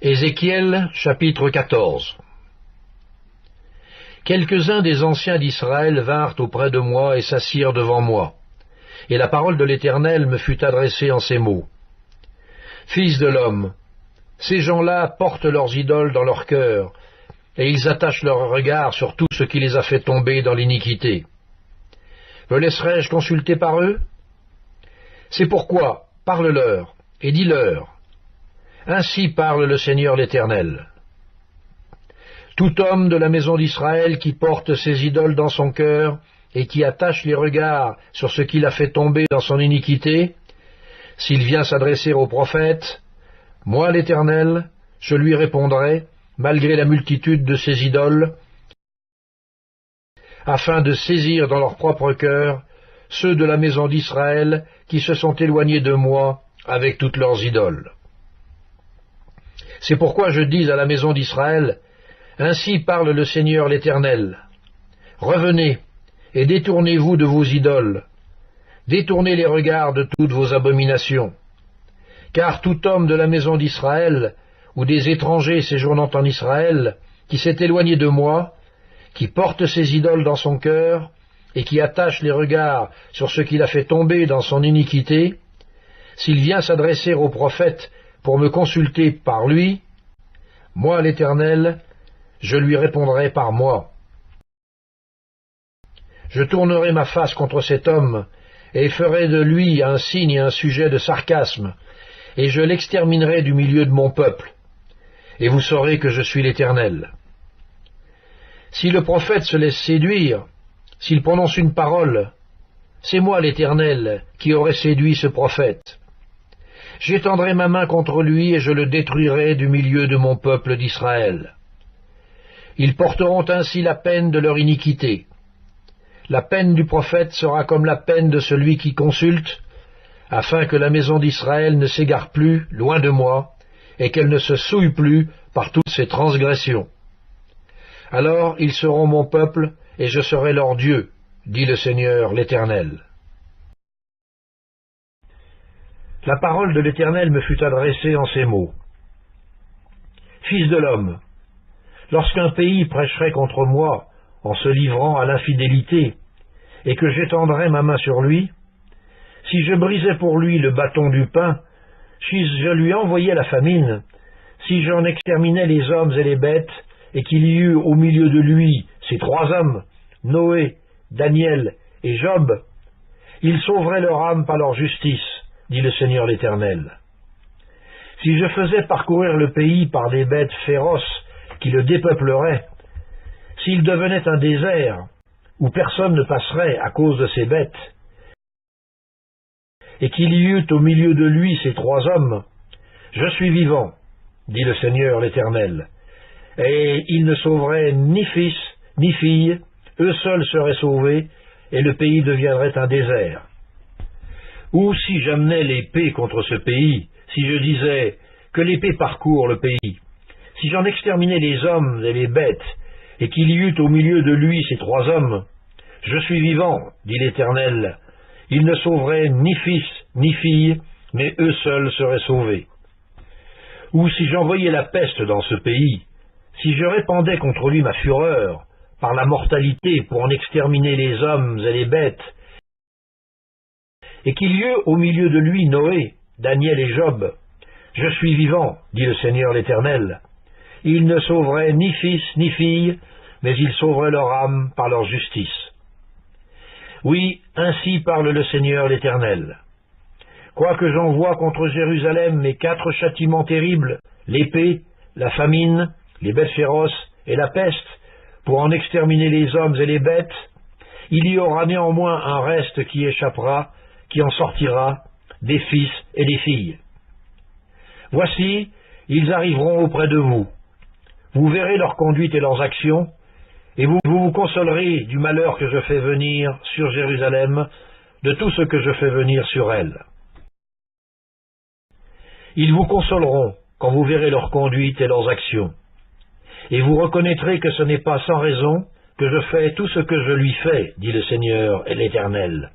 Ézéchiel, chapitre 14. Quelques-uns des anciens d'Israël vinrent auprès de moi et s'assirent devant moi. Et la parole de l'Éternel me fut adressée en ces mots. Fils de l'homme, ces gens-là portent leurs idoles dans leur cœur, et ils attachent leur regard sur tout ce qui les a fait tomber dans l'iniquité. Me laisserai-je consulter par eux? C'est pourquoi, parle-leur, et dis-leur. Ainsi parle le Seigneur l'Éternel. Tout homme de la maison d'Israël qui porte ses idoles dans son cœur et qui attache les regards sur ce qu'il a fait tomber dans son iniquité, s'il vient s'adresser au prophète, moi l'Éternel, je lui répondrai, malgré la multitude de ses idoles, afin de saisir dans leur propre cœur ceux de la maison d'Israël qui se sont éloignés de moi avec toutes leurs idoles. C'est pourquoi je dis à la maison d'Israël, ainsi parle le Seigneur l'Éternel. Revenez et détournez-vous de vos idoles. Détournez les regards de toutes vos abominations. Car tout homme de la maison d'Israël, ou des étrangers séjournant en Israël, qui s'est éloigné de moi, qui porte ses idoles dans son cœur, et qui attache les regards sur ce qu'il a fait tomber dans son iniquité, s'il vient s'adresser au prophète pour me consulter par lui, moi l'Éternel, je lui répondrai par moi. Je tournerai ma face contre cet homme, et ferai de lui un signe et un sujet de sarcasme, et je l'exterminerai du milieu de mon peuple, et vous saurez que je suis l'Éternel. Si le prophète se laisse séduire, s'il prononce une parole, c'est moi l'Éternel qui aurai séduit ce prophète. J'étendrai ma main contre lui et je le détruirai du milieu de mon peuple d'Israël. Ils porteront ainsi la peine de leur iniquité. La peine du prophète sera comme la peine de celui qui consulte, afin que la maison d'Israël ne s'égare plus loin de moi, et qu'elle ne se souille plus par toutes ses transgressions. Alors ils seront mon peuple, et je serai leur Dieu, dit le Seigneur l'Éternel. La parole de l'Éternel me fut adressée en ces mots. Fils de l'homme, lorsqu'un pays prêcherait contre moi en se livrant à l'infidélité, et que j'étendrais ma main sur lui, si je brisais pour lui le bâton du pain, si je lui envoyais la famine, si j'en exterminais les hommes et les bêtes, et qu'il y eut au milieu de lui ces trois hommes, Noé, Daniel et Job, ils sauveraient leur âme par leur justice, dit le Seigneur l'Éternel. Si je faisais parcourir le pays par des bêtes féroces qui le dépeupleraient, s'il devenait un désert où personne ne passerait à cause de ces bêtes, et qu'il y eût au milieu de lui ces trois hommes, je suis vivant, dit le Seigneur l'Éternel, et ils ne sauveraient ni fils ni fille, eux seuls seraient sauvés, et le pays deviendrait un désert. Ou si j'amenais l'épée contre ce pays, si je disais que l'épée parcourt le pays, si j'en exterminais les hommes et les bêtes, et qu'il y eût au milieu de lui ces trois hommes, je suis vivant, dit l'Éternel, ils ne sauveraient ni fils ni fille, mais eux seuls seraient sauvés. Ou si j'envoyais la peste dans ce pays, si je répandais contre lui ma fureur, par la mortalité pour en exterminer les hommes et les bêtes, et qu'il y eût au milieu de lui Noé, Daniel et Job, je suis vivant, dit le Seigneur l'Éternel, ils ne sauveraient ni fils ni fille, mais ils sauveraient leur âme par leur justice. Oui, ainsi parle le Seigneur l'Éternel. Quoique j'envoie contre Jérusalem mes 4 châtiments terribles, l'épée, la famine, les bêtes féroces et la peste, pour en exterminer les hommes et les bêtes, il y aura néanmoins un reste qui échappera, qui en sortira, des fils et des filles. Voici, ils arriveront auprès de vous. Vous verrez leur conduite et leurs actions, et vous vous consolerez du malheur que je fais venir sur Jérusalem, de tout ce que je fais venir sur elle. Ils vous consoleront quand vous verrez leur conduite et leurs actions. Et vous reconnaîtrez que ce n'est pas sans raison que je fais tout ce que je lui fais, dit le Seigneur et l'Éternel.